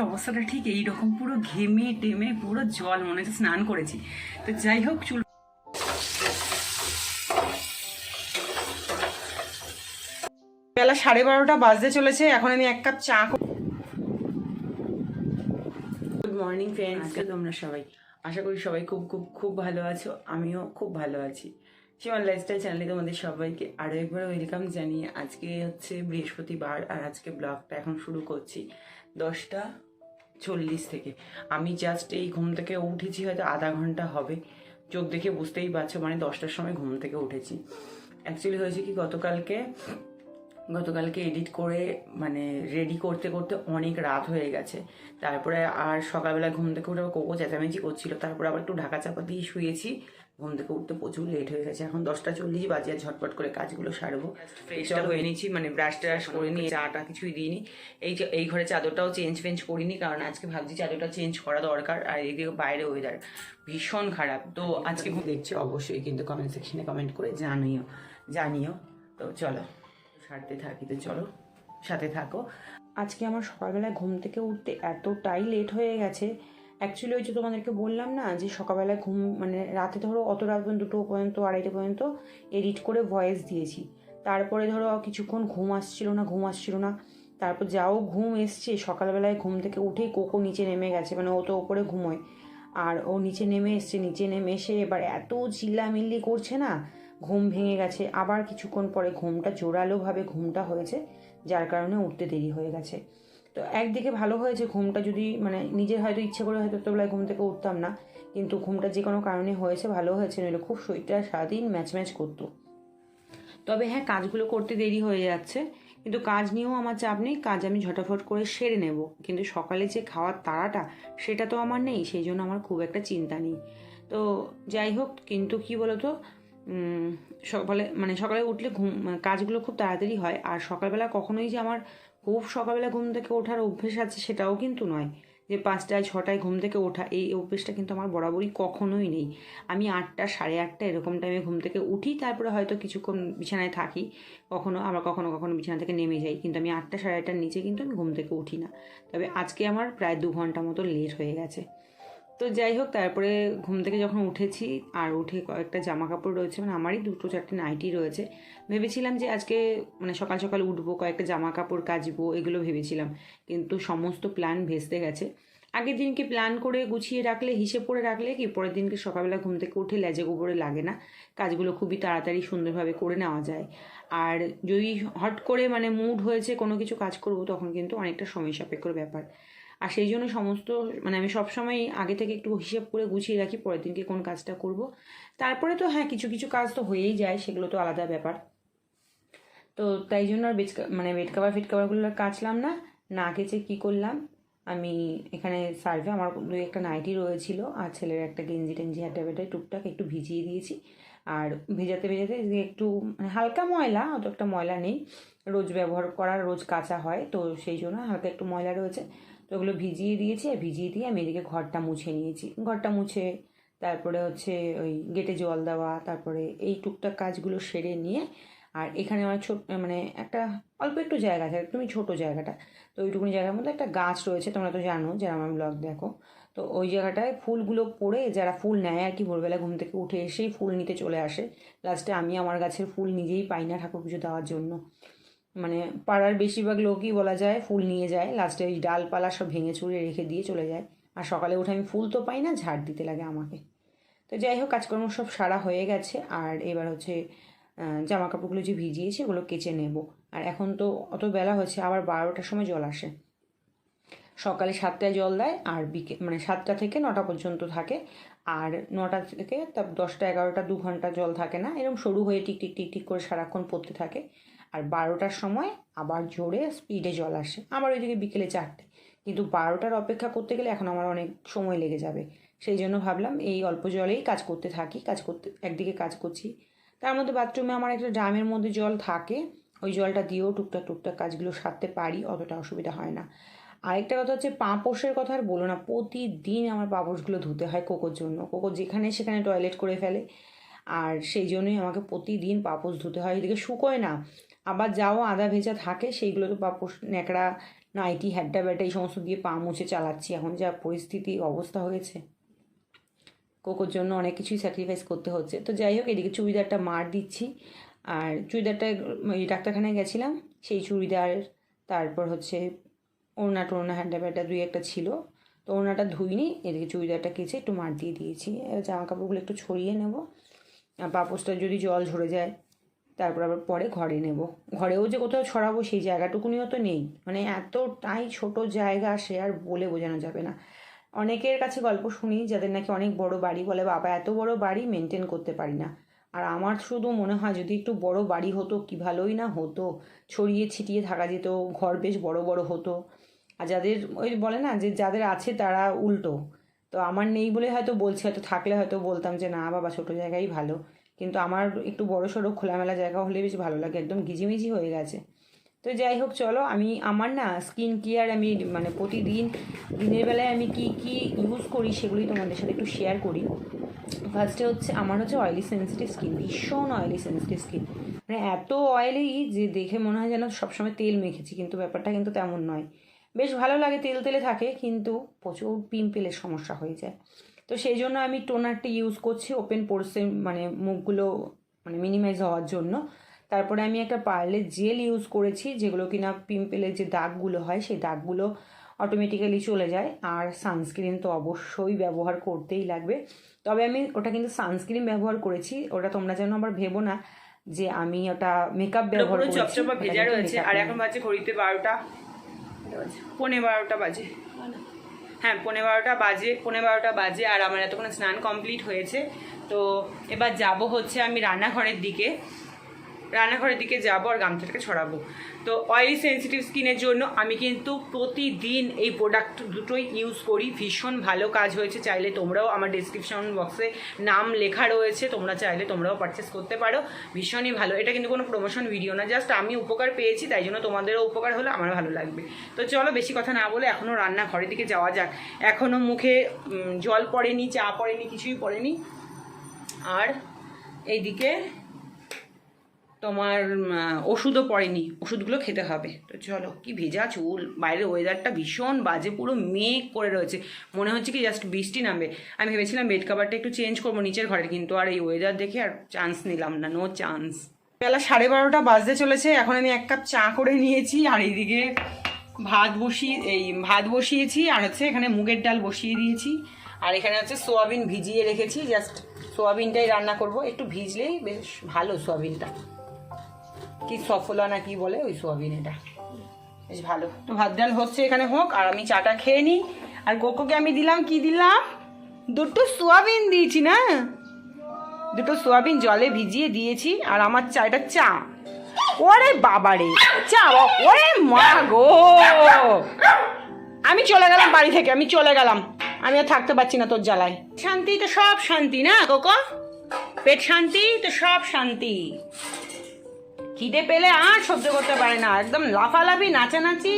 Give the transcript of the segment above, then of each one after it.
অবস্থাটা ঠিক এইরকম, পুরো ঘেমে টেমে পুরো জল, মনে হচ্ছে স্নান করেছি। তো যাই হোক, চুল বেলা 12:30 বাজতে চলেছে, এখন আমি এক কাপ চা। গুড মর্নিং ফ্রেন্ডস, তোমরা সবাই, আশা করি সবাই খুব খুব খুব ভালো আছো। আমিও খুব ভালো আছি। সীমার লাইফস্টাইল চ্যানেলে তোমাদের সবাইকে আরও একবার ওয়েলকাম জানিয়ে আজকে হচ্ছে বৃহস্পতিবার, আর আজকে ব্লগটা এখন শুরু করছি 10:40 থেকে। আমি জাস্ট এই ঘুম থেকে উঠেছি, হয়তো আধা ঘন্টা হবে। চোখ দেখে বুঝতেই পারছো, মানে 10টার সময় ঘুম থেকে উঠেছি। অ্যাকচুয়ালি হয়েছে কি, গতকালকে এডিট করে মানে রেডি করতে করতে অনেক রাত হয়ে গেছে। তারপরে আর সকালবেলা ঘুম থেকে উঠে কোকো চেঁচামেচি করছিল, তারপরে আবার একটু ঢাকা চাপা দিয়ে শুয়েছি। ঘুম থেকে উঠতে প্রচুর লেট হয়ে গেছে। এখন 10:40 বাজে, আর ঝটপট করে কাজগুলো সারবো। ফ্রেশটা হয়ে নিয়েছি, মানে ব্রাশ ট্রাশ করে নিয়ে চাটা কিছুই দিইনি। এই ঘরে চাদরটাও চেঞ্জ করিনি, কারণ আজকে ভাবছি চাদরটা চেঞ্জ করা দরকার। আর এদিকে বাইরে ওয়েদার ভীষণ খারাপ। তো আজকে দেখছি অবশ্যই কিন্তু কমেন্ট সেকশনে কমেন্ট করে জানিও। তো চলো সারতে থাকি, তো চলো সাথে থাকো। আজকে আমার সকালবেলায় ঘুম থেকে উঠতে এতটাই লেট হয়ে গেছে। অ্যাকচুয়ালি ওই যে তোমাদেরকে বললাম না, যে সকালবেলায় ঘুম মানে রাতে ধরো অত রাত পর্যন্ত, 2 পর্যন্ত 2:30 পর্যন্ত এডিট করে ভয়েস দিয়েছি। তারপরে ধরো কিছুক্ষণ ঘুম আসছিল না। তারপর যাও ঘুম এসছে, সকালবেলায় ঘুম থেকে উঠেই কোকো নিচে নেমে গেছে, মানে ও তো ওপরে ঘুমোয়। আর ও নিচে নেমে এসে এবার এত চিল্লামিল্লি করছে না, ঘুম ভেঙে গেছে। আবার কিছুক্ষণ পরে জোরালোভাবে ঘুমটা হয়েছে, যার কারণে উঠতে দেরি হয়ে গেছে। তো একদিকে ভালো হয়েছে, ঘুমটা যদি মানে নিজের হয়তো ইচ্ছে করে হয়তো তোবেলায় ঘুম থেকে উঠতাম না, কিন্তু ঘুমটা যে কোনো কারণে হয়েছে, ভালো হয়েছে, নইলে খুব শরীরটা সারাদিন ম্যাচ করতো। তবে হ্যাঁ, কাজগুলো করতে দেরি হয়ে যাচ্ছে, কিন্তু কাজ নিয়েও আমার চাপ নেই, কাজ আমি ঝটাফট করে সেরে নেব। কিন্তু সকালে যে খাওয়ার তাড়াটা, সেটা তো আমার নেই, সেই জন্য আমার খুব একটা চিন্তা নেই। তো যাই হোক, কিন্তু কি বলতো, সকালে উঠলে কাজগুলো খুব তাড়াতাড়ি হয়। আর সকালবেলা কখনোই যে আমার খুব সকালবেলা ঘুম থেকে ওঠার অভ্যেস আছে সেটাও কিন্তু নয়, যে 5টায় 6টায় ঘুম থেকে ওঠা, এই অভ্যেসটা কিন্তু আমার বরাবরই কখনোই নেই। আমি 8টা 8:30 এরকম টাইমে ঘুম থেকে উঠি, তারপরে হয়তো কিছুক্ষণ বিছানায় থাকি, কখনো বিছানা থেকে নেমে যাই, কিন্তু আমি 8টা 8:30টার নিচে কিন্তু আমি ঘুম থেকে উঠি না। তবে আজকে আমার প্রায় 2 ঘন্টা মতো লেট হয়ে গেছে। তো যাই হোক, তারপরে ঘুম থেকে যখন উঠেছি, আর উঠে কয়েকটা জামা কাপড় রয়েছে, মানে আমারই 2-4টে নাইটি রয়েছে। ভেবেছিলাম যে আজকে মানে সকাল সকাল উঠবো, কয়েকটা জামা কাপড় কাচবো, এগুলো ভেবেছিলাম, কিন্তু সমস্ত প্ল্যান ভেস্তে গেছে। আগের দিনকে প্ল্যান করে গুছিয়ে রাখলে, হিসেব করে রাখলে কি পরের দিনকে সকালবেলা ঘুম থেকে উঠে লেজে গোবরে লাগে না, কাজগুলো খুবই তাড়াতাড়ি সুন্দরভাবে করে নেওয়া যায়। আর যদি হট করে মানে মুড হয়েছে কোনো কিছু কাজ করব, তখন কিন্তু অনেকটা সময় সাপেক্ষর ব্যাপার। আর সেই জন্য মানে আমি সবসময় আগে থেকে একটু হিসেব করে গুছিয়ে রাখি পরের দিনকে কোন কাজটা করব। তারপরে তো হ্যাঁ, কিছু কিছু কাজ তো হয়েই যায়, সেগুলো তো আলাদা ব্যাপার। তো তাই জন্য আর বেড কাভার ফিট কাভারগুলো কাচলাম না। না কেচে কী করলাম, আমি এখানে সার্ভে আমার 2-একটা নাইটি রয়েছিল, আর ছেলের একটা গেঞ্জি টেঞ্জি হাঁটা টুকটাক একটু ভিজিয়ে দিয়েছি। আর ভেজাতে একটু মানে হালকা ময়লা, অত একটা ময়লা নেই, রোজ ব্যবহার করা, রোজ কাচা হয়, তো সেই জন্য হালকা একটু ময়লা রয়েছে। তো ওগুলো ভিজিয়ে দিয়েছি, আর ভিজিয়ে দিয়ে আমি এদিকে ঘরটা মুছে নিয়েছি। ঘরটা মুছে তারপরে হচ্ছে ওই গেটে জল দেওয়া, তারপরে এই টুকটাক কাজগুলো সেরে নিয়ে, আর এখানে আমার মানে একটা অল্প একটু জায়গা আছে, একদমই ছোটো জায়গাটা। তো ওইটুকুনি জায়গার মধ্যে একটা গাছ রয়েছে, তোমরা তো জানো যারা আমার ব্লগ দেখো। তো ওই জায়গাটায় ফুলগুলো পড়ে, যারা ফুল নেয় আর কি, ভোরবেলা ঘুম থেকে উঠে এসেই ফুল নিতে চলে আসে। লাস্টে আমি আমার গাছের ফুল নিজেই পাই না ঠাকুর পুজো দেওয়ার জন্য। মানে পাড়ার বেশিরভাগ লোকই বলা যায় ফুল নিয়ে যায়, লাস্টে ওই ডালপালা সব ভেঙে চুরে রেখে দিয়ে চলে যায়। আর সকালে উঠে আমি ফুল তো পাই না, ঝাড় দিতে লাগে আমাকে। তো যাই হোক, কাজকর্ম সব সারা হয়ে গেছে। আর এবার হচ্ছে জামা কাপড়গুলো যে ভিজিয়েছি ওগুলো কেচে নেব। আর এখন তো অত বেলা হয়েছে, আবার 12টার সময় জল আসে। সকালে 7টায় জল দেয়, আর মানে 7টা থেকে 9টা পর্যন্ত থাকে। আর 9টা থেকে তার 10টা 11টা 2 ঘন্টা জল থাকে না, এরকম সরু হয়ে টিক করে সারাক্ষণ পড়তে থাকে। আর 12টার সময় আবার জোরে স্পিডে জল আসে, আবার ওইদিকে বিকেলে 4টে। কিন্তু 12টার অপেক্ষা করতে গেলে এখন আমার অনেক সময় লেগে যাবে। সেই জন্য ভাবলাম এই অল্প জলেই কাজ করতে থাকি। একদিকে কাজ করছি, তার মধ্যে বাথরুমে আমার একটা ড্রামের মধ্যে জল থাকে, ওই জলটা দিয়েও টুকটাক কাজগুলো সারতে পারি, অতটা অসুবিধা হয় না। আরেকটা কথা হচ্ছে, পাপোশের কথা আর বলো না, প্রতিদিন আমার পাপোশগুলো ধুতে হয় কোকোর জন্য। কোকো যেখানে সেখানে টয়লেট করে ফেলে, আর সেই জন্যই আমাকে প্রতিদিন পাপোশ ধুতে হয়। এদিকে শুকোয় না, আবার যাও আদা ভেজা থাকে সেইগুলো তো পাপোশ ন্যাকড়া নাইটি হ্যাড্ডা ব্যাটা এই সমস্ত দিয়ে পা মুছে চালাচ্ছি। এখন যা পরিস্থিতি অবস্থা হয়েছে, কোকোর জন্য অনেক কিছুই স্যাক্রিফাইস করতে হচ্ছে। তো যাই হোক, এদিকে চুড়িদারটা মার দিচ্ছি। আর চুড়িদারটা ডাক্তারখানায় গেছিলাম, সেই চুড়িদার, তারপর হচ্ছে ওড়না টোড়না হ্যান্ডা ব্যাটা দুই একটা ছিল, তো ওড়নাটা ধুইনি, এদিকে চুড়িদারটা কেচে একটু মার দিয়ে দিয়েছি। জামা কাপড়গুলো একটু ছড়িয়ে নেব, আর পাপোশটা যদি জল ঝরে যায় তারপর আবার পরে ঘরে নেব। ঘরেও যে কোথাও ছড়াবো সেই জায়গাটুকুনিও তো নেই, মানে এতটাই ছোট জায়গা, সে আর বলে বোঝানো যাবে না। অনেকের কাছে গল্প শুনি যাদের নাকি অনেক বড় বাড়ি, বলে বাবা এত বড় বাড়ি মেনটেন করতে পারি না। আর আমার শুধু মনে হয় যদি একটু বড় বাড়ি হতো কি ভালোই না হতো, ছড়িয়ে ছিটিয়ে থাকা যেত, ঘর বেশ বড় বড় হতো। আর যাদের ওই বলে না যে যাদের আছে তারা উল্টো, তো আমার নেই বলে হয়তো বলছি, হয়তো থাকলে হয়তো বলতাম যে না বাবা ছোটো জায়গায় ভালো, কিন্তু আমার একটু বড় সড়ো খোলামেলা জায়গা হলে বেশ ভালো লাগে, একদম গিজিমিজি হয়ে গেছে। তো যাই হোক চলো, আমি আমার না স্কিন কেয়ার আমি মানে প্রতিদিন দিনের বেলায় আমি কি কি ইউজ করি সেগুলি তোমাদের সাথে একটু শেয়ার করি। ফার্স্টে হচ্ছে আমার হচ্ছে অয়েলি সেন্সিটিভ স্কিন, ভীষণ অয়েলি সেন্সিটিভ স্কিন, মানে এত অয়েলি যে দেখে মনে হয় যেন সবসময় তেল মেখেছি, কিন্তু ব্যাপারটা কিন্তু তেমন নয়। বেশ ভালো লাগে, তেল তেলে থাকে, কিন্তু প্রচুর পিম্পলের সমস্যা হয়ে যায়। তো সেই জন্য আমি টোনারটা ইউজ করছি ওপেন পোরসে, মানে মুখগুলো মানে মিনিমাইজ হওয়ার জন্য। তারপরে আমি একটা পার্লের জেল ইউজ করেছি, যেগুলো কিনা পিম্পলের যে দাগগুলো হয় সেই দাগগুলো অটোমেটিক্যালি চলে যায়। আর সানস্ক্রিন তো অবশ্যই ব্যবহার করতেই লাগবে, তবে আমি ওটা কিন্তু সানস্ক্রিন ব্যবহার করেছি, ওটা তোমরা যেন আবার ভেবো না যে আমি ওটা মেকআপ ব্যবহার করেছি। চপচপা ভেজা রয়েছে, আর এখন বাজে ঘড়িতে 12টা, 12:15 বাজে, হ্যাঁ 12:15 বাজে। আর আমার এতক্ষণ স্নান কমপ্লিট হয়েছে। তো এবার যাব হচ্ছে আমি রান্নাঘরের দিকে যাবো আর গামছাটাকে ছড়াবো। তো অয়েলি সেন্সিটিভ স্কিনের জন্য আমি কিন্তু প্রতিদিন এই প্রোডাক্ট দুটোই ইউজ করি, ভীষণ ভালো কাজ হয়েছে। চাইলে তোমরাও, আমার ডেসক্রিপশন বক্সে নাম লেখা রয়েছে, তোমরা চাইলে তোমরাও পারচেস করতে পারো, ভীষণই ভালো। এটা কিন্তু কোনো প্রমোশন ভিডিও না, জাস্ট আমি উপকার পেয়েছি তাই জন্য তোমাদেরও উপকার হলে আমার ভালো লাগবে। তো চলো বেশি কথা না বলে এখনও রান্নাঘরের দিকে যাওয়া যাক। এখনও মুখে জল পড়েনি, চা পড়েনি, কিছুই পড়েনি। আর এইদিকে তোমার ওষুধও পড়েনি, ওষুধগুলো খেতে হবে। তো চলো, কি ভেজা চুল, বাইরের ওয়েদারটা ভীষণ বাজে, পুরো মেঘ করে রয়েছে, মনে হচ্ছে কি জাস্ট বৃষ্টি নামবে। আমি ভেবেছিলাম বেড কাভারটা একটু চেঞ্জ করবো নিচের ঘরের, কিন্তু আর এই ওয়েদার দেখে আর চান্স নিলাম না, নো চান্স। বেলা 12:30 বাজতে চলেছে, এখন আমি 1 কাপ চা করে নিয়েছি, আর এইদিকে ভাত বসিয়েছি, আর হচ্ছে এখানে মুগের ডাল বসিয়ে দিয়েছি, আর এখানে হচ্ছে সোয়াবিন ভিজিয়ে রেখেছি, জাস্ট সোয়াবিনটাই রান্না করব। একটু ভিজলেই বেশ ভালো, সোয়াবিনটা কি সফলা না কি বলে ওই সোয়াবিন, এটা বেশ ভালো। তো ভাত ডাল হচ্ছে, এখানে হোক, আর আমি চাটা খেয়ে নিই। আর কোকোকে আমি দিলাম, কি দিলাম, 2টো সোয়াবিন দিয়েছি না, 2টো সোয়াবিন জলে ভিজিয়ে দিয়েছি। আর আমার চাটা চা, ওরে বাবারে চা, ওরে মা গো, আমি চলে গেলাম বাড়ি থেকে, আমি চলে গেলাম, আমি আর থাকতে পারছি না তোর জ্বালায়। শান্তি তো সব শান্তি না কোকো, পেট শান্তি তো সব শান্তি। খিদে পেলে আর সহ্য করতে পারে না, একদম লাফালাফি নাচানাচি,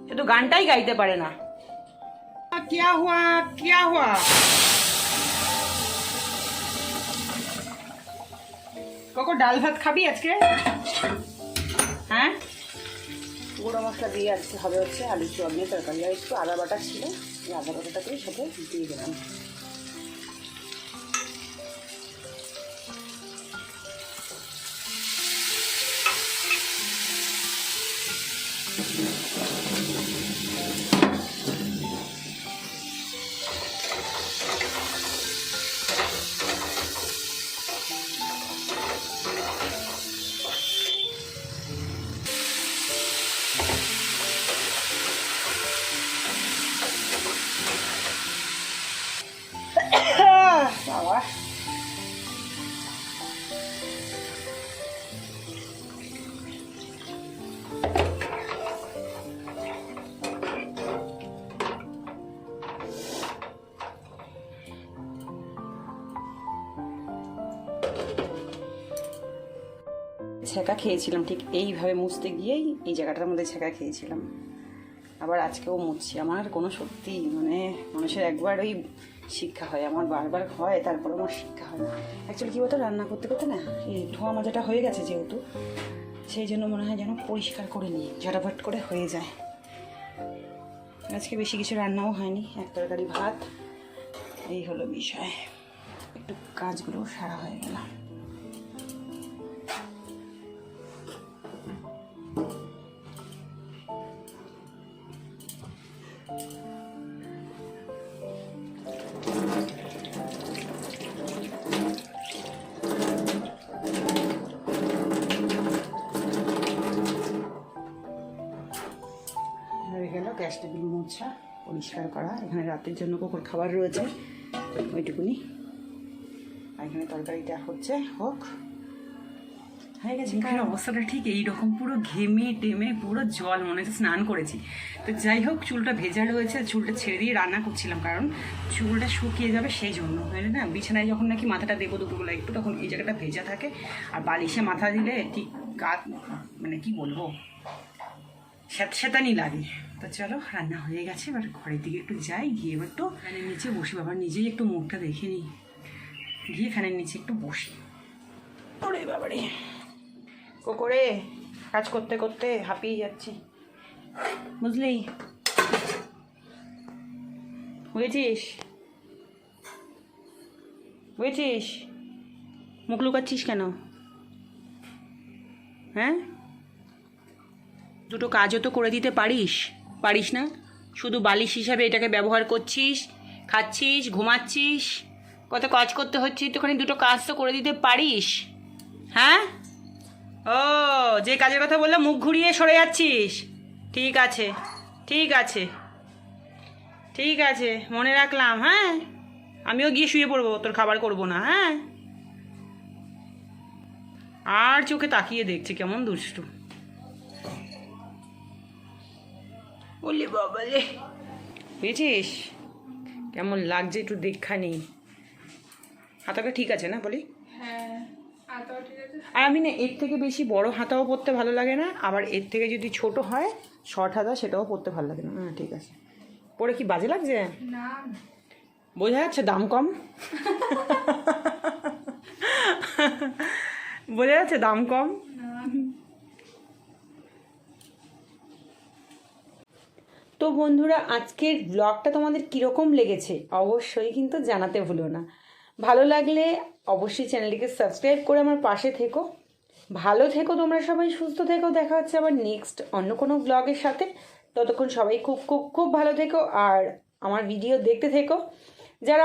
শুধু গানটাই গাইতে পারে না। কিয়া হুয়া কোকো, ডাল ভাত খাবি আজকে? হ্যাঁ, গুঁড়ো মশলা দিয়ে আজকে হবে হচ্ছে আলু সোয়াবিনের তরকারি, আর একটু আদা বাটা ছিল, এই আদা বাটাটাকে সাথে দিয়ে দিলাম। বাবা, ছেঁকা খেয়েছিলাম, ঠিক এইভাবে মুছতে গিয়েই এই জায়গাটার মধ্যে ছেঁকা খেয়েছিলাম, আবার আজকেও মুছছি। আমার কোনো সত্যি মানে মানুষের একবার ওই শিক্ষা হয়, আমার বারবার হয়, তারপরে আমার শিক্ষা হয় না। অ্যাকচুয়ালি কী বলতো, রান্না করতে করতে না এই ধোয়া মজাটা হয়ে গেছে যেহেতু, সেই জন্য মনে হয় যেন পরিষ্কার করে নিই, ঝটাফট করে হয়ে যায়। আজকে বেশি কিছু রান্নাও হয়নি, এক তরকারি ভাত, এই হলো বিষয়। একটু কাজগুলো সারা হয়ে গেল। হয়ে গেল গ্যাস টেবিল মোছা, পরিষ্কার করা। এখানে রাতের জন্য কুকুর খাবার রয়েছে, ওইটুকুনি। আর এখানে তরকারিটা হচ্ছে, হোক, হয়ে গেছে। মুখের অবস্থাটা ঠিক এইরকম, পুরো ঘেমে টেমে পুরো জল, মনে হচ্ছে স্নান করেছি। তো যাই হোক, চুলটা ভেজা রয়েছে, চুলটা ছেড়ে দিয়ে রান্না করছিলাম, কারণ চুলটা শুকিয়ে যাবে সেই জন্য। বুঝলি না, বিছানায় যখন নাকি মাথাটা দেবো দুপুরবেলা একটু, তখন এই জায়গাটা ভেজা থাকে, আর বালিশে মাথা দিলে ঠিক মানে কি বলবো, স্যাঁতানি লাগে। তো চলো, রান্না হয়ে গেছে, এবার ঘরের দিকে একটু যাই, গিয়ে এবার তো ফ্যানের নিচে বসি। বাবা, নিজেই একটু মুখটা দেখে নিই, গিয়ে ফ্যানের নিচে একটু বসি। ওরে বাবারে, করে কাজ করতে করতে হাঁপিয়ে যাচ্ছি, বুঝলি? বুঝেছিস? বুঝেছিস? মুখ লুকাচ্ছিস কেন? হ্যাঁ, দুটো কাজও তো করে দিতে পারিস না? শুধু বালিশ হিসাবে এটাকে ব্যবহার করছিস, খাচ্ছিস, ঘুমাচ্ছিস, কত কাজ করতে হচ্ছে, একটুখানি দুটো কাজ তো করে দিতে পারিস। হ্যাঁ, ও যে কাজের কথা বললাম মুখ ঘুরিয়ে সরে যাচ্ছিস। ঠিক আছে, ঠিক আছে, ঠিক আছে, মনে রাখলাম। হ্যাঁ, আমিও গিয়ে শুয়ে পড়বো, তোর খাবার করবো না। হ্যাঁ, আর চোখে তাকিয়ে দেখছে, কেমন দুষ্টু। বললি বাবালে, বুঝেছিস কেমন লাগছে, একটু দেখানি। হাতাটা ঠিক আছে না বলি? আর আমি না এর থেকে বেশি বড় হাতাও পরতে ভালো লাগে না, আবার এর থেকে যদি ছোট হয় শর্ট হাতা, সেটাও পরতে ভালো লাগে না। হ্যাঁ, ঠিক আছে। পরে কি বাজে লাগছে? না, বোঝা যাচ্ছে দাম কম। বোঝা যাচ্ছে দাম কম। তো বন্ধুরা, আজকের ব্লগটা তোমাদের কীরকম লেগেছে অবশ্যই কিন্তু জানাতে ভুলো না। ভালো লাগলে অবশ্যই চ্যানেলটিকে সাবস্ক্রাইব করে আমার পাশে থেকো। ভালো থেকো তোমরা সবাই, সুস্থ থেকো। দেখা হচ্ছে আবার নেক্সট অন্য কোনো ব্লগের সাথে। ততক্ষণ সবাই খুব খুব খুব ভালো থেকো, আর আমার ভিডিও দেখতে থেকো। যারা